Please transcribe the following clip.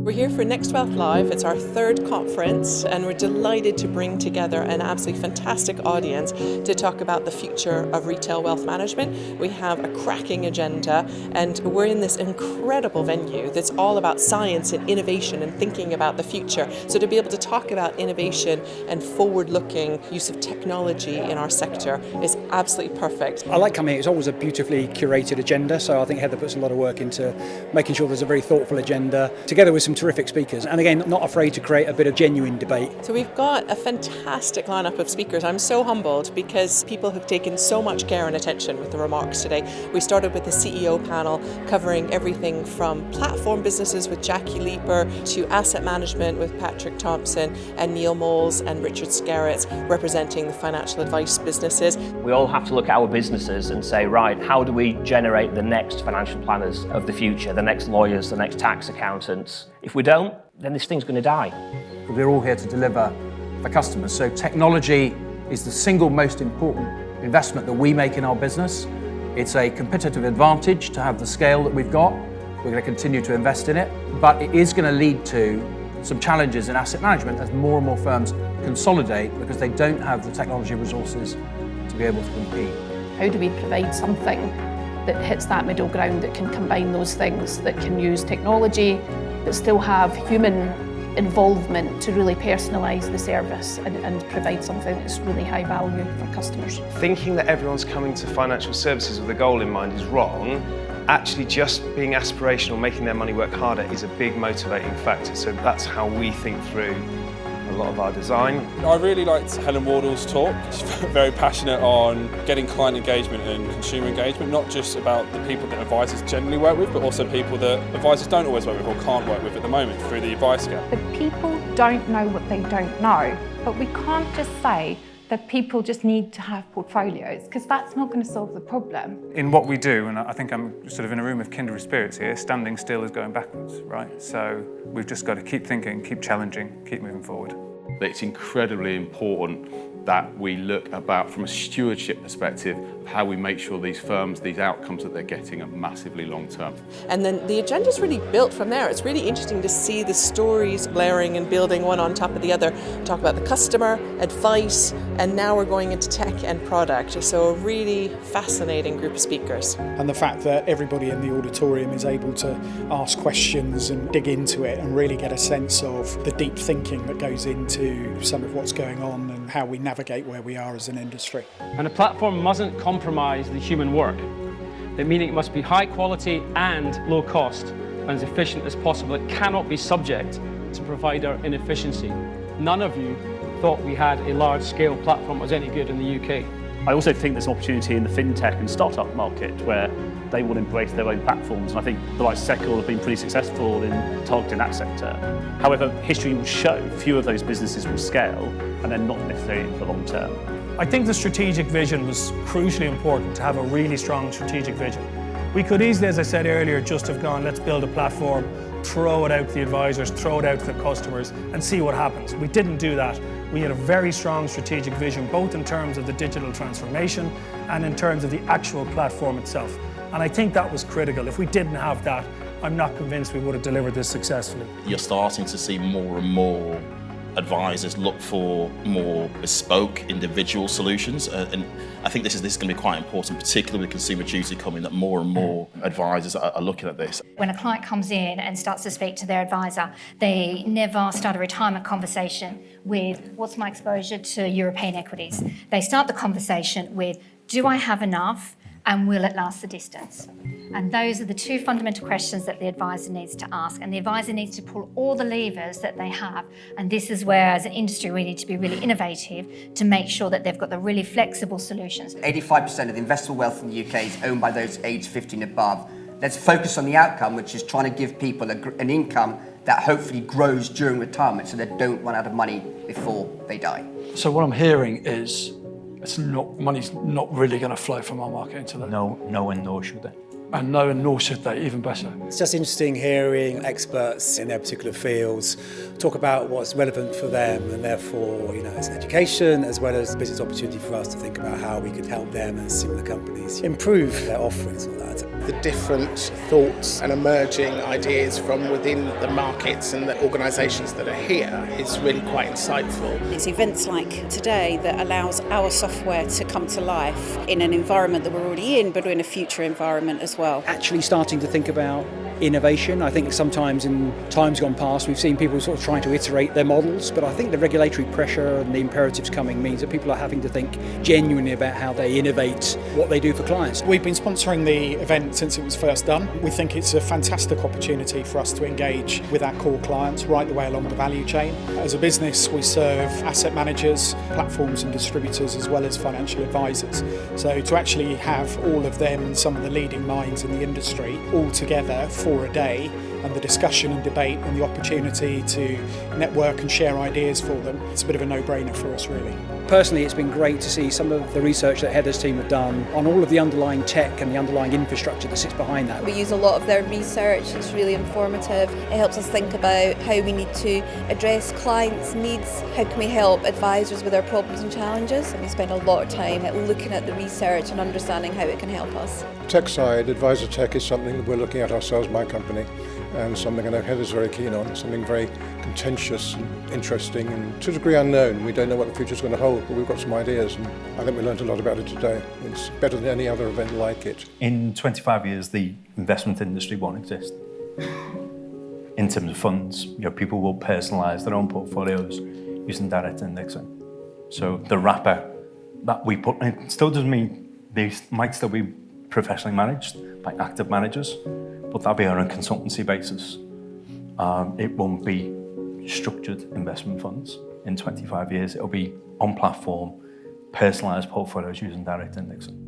We're here for NextWealth Live. It's our third conference and we're delighted to bring together an absolutely fantastic audience to talk about the future of retail wealth management. We have a cracking agenda and we're in this incredible venue that's all about science and innovation and thinking about the future. So to be able to talk about innovation and forward-looking use of technology in our sector is absolutely perfect. I like coming here. It's always a beautifully curated agenda, so I think Heather puts a lot of work into making sure there's a very thoughtful agenda, together with some terrific speakers, and again, not afraid to create a bit of genuine debate. So we've got a fantastic lineup of speakers. I'm so humbled because people have taken so much care and attention with the remarks today. We started with the CEO panel covering everything from platform businesses with Jackie Leeper to asset management with Patrick Thompson and Neil Moles and Richard Skerritt representing the financial advice businesses. We all have to look at our businesses and say, right, how do we generate the next financial planners of the future, the next lawyers, the next tax accountants? If we don't, then this thing's going to die. We're all here to deliver for customers. So technology is the single most important investment that we make in our business. It's a competitive advantage to have the scale that we've got. We're going to continue to invest in it, but it is going to lead to some challenges in asset management as more and more firms consolidate because they don't have the technology resources to be able to compete. How do we provide something that hits that middle ground, that can combine those things, that can use technology, but still have human involvement to really personalise the service and provide something that's really high value for customers. Thinking that everyone's coming to financial services with a goal in mind is wrong. Actually just being aspirational, making their money work harder is a big motivating factor. So that's how we think through a lot of our design. I really liked Helen Wardle's talk. She's very passionate on getting client engagement and consumer engagement, not just about the people that advisors generally work with, but also people that advisors don't always work with or can't work with at the moment through the advice gap. The people don't know what they don't know, but we can't just say that people just need to have portfolios, because that's not going to solve the problem. In what we do, and I think I'm sort of in a room of kindred spirits here, standing still is going backwards, right? So we've just got to keep thinking, keep challenging, keep moving forward. It's incredibly important that we look about, from a stewardship perspective, how we make sure these firms, these outcomes that they're getting are massively long-term. And then the agenda's really built from there. It's really interesting to see the stories layering and building one on top of the other. Talk about the customer, advice, and now we're going into tech and product. So a really fascinating group of speakers. And the fact that everybody in the auditorium is able to ask questions and dig into it and really get a sense of the deep thinking that goes into some of what's going on and how we navigate where we are as an industry. And a platform mustn't compromise the human work, meaning it must be high quality and low cost and as efficient as possible. It cannot be subject to provider inefficiency. None of you thought we had a large-scale platform that was any good in the UK. I also think there's opportunity in the fintech and startup market where they will embrace their own platforms. And I think the likes of Seckle have been pretty successful in targeting that sector. However, history will show few of those businesses will scale and they're not necessarily in the long term. I think the strategic vision was crucially important, to have a really strong strategic vision. We could easily, as I said earlier, just have gone, let's build a platform, throw it out to the advisors, throw it out to the customers and see what happens. We didn't do that. We had a very strong strategic vision, both in terms of the digital transformation and in terms of the actual platform itself. And I think that was critical. If we didn't have that, I'm not convinced we would have delivered this successfully. You're starting to see more and more advisors look for more bespoke individual solutions, and I think this is going to be quite important, particularly with Consumer Duty coming, that more and more advisors are looking at this. When a client comes in and starts to speak to their advisor, they never start a retirement conversation with, what's my exposure to European equities? They start the conversation with, do I have enough and will it last the distance? And those are the two fundamental questions that the advisor needs to ask, and the advisor needs to pull all the levers that they have. And this is where, as an industry, we need to be really innovative to make sure that they've got the really flexible solutions. 85% of the investable wealth in the UK is owned by those aged 50 and above. Let's focus on the outcome, which is trying to give people an income that hopefully grows during retirement so they don't run out of money before they die. So what I'm hearing is money's not really going to flow from our market into that. No, and nor should they. And no, and nor should they, even better. It's just interesting hearing experts in their particular fields talk about what's relevant for them, and therefore, it's education as well as business opportunity for us to think about how we could help them and similar companies improve their offerings and all that. the different thoughts and emerging ideas from within the markets and the organisations that are here is really quite insightful. It's events like today that allows our software to come to life in an environment that we're already in, but in a future environment as well. Actually starting to think about innovation. I think sometimes in times gone past we've seen people sort of trying to iterate their models, but I think the regulatory pressure and the imperatives coming means that people are having to think genuinely about how they innovate what they do for clients. We've been sponsoring the event since it was first done. We think it's a fantastic opportunity for us to engage with our core clients right the way along the value chain. As a business, we serve asset managers, platforms and distributors, as well as financial advisors. So to actually have all of them and some of the leading minds in the industry all together for a day, and the discussion and debate and the opportunity to network and share ideas for them, it's a bit of a no-brainer for us really. Personally, it's been great to see some of the research that Heather's team have done on all of the underlying tech and the underlying infrastructure that sits behind that. We use a lot of their research, it's really informative. It helps us think about how we need to address clients' needs, how can we help advisors with their problems and challenges, and we spend a lot of time looking at the research and understanding how it can help us. Tech side, advisor tech is something that we're looking at ourselves, my company, and something I know Heather's very keen on, something very contentious and interesting and to a degree unknown. We don't know what the future's going to hold, but we've got some ideas, and I think we learned a lot about it today. It's better than any other event like it. In 25 years, the investment industry won't exist. In terms of funds, people will personalise their own portfolios using direct indexing. So the wrapper that we put in still doesn't mean they might still be professionally managed by active managers, but that'll be on a consultancy basis. It won't be structured investment funds in 25 years. It'll be on platform, personalised portfolios using direct indexing.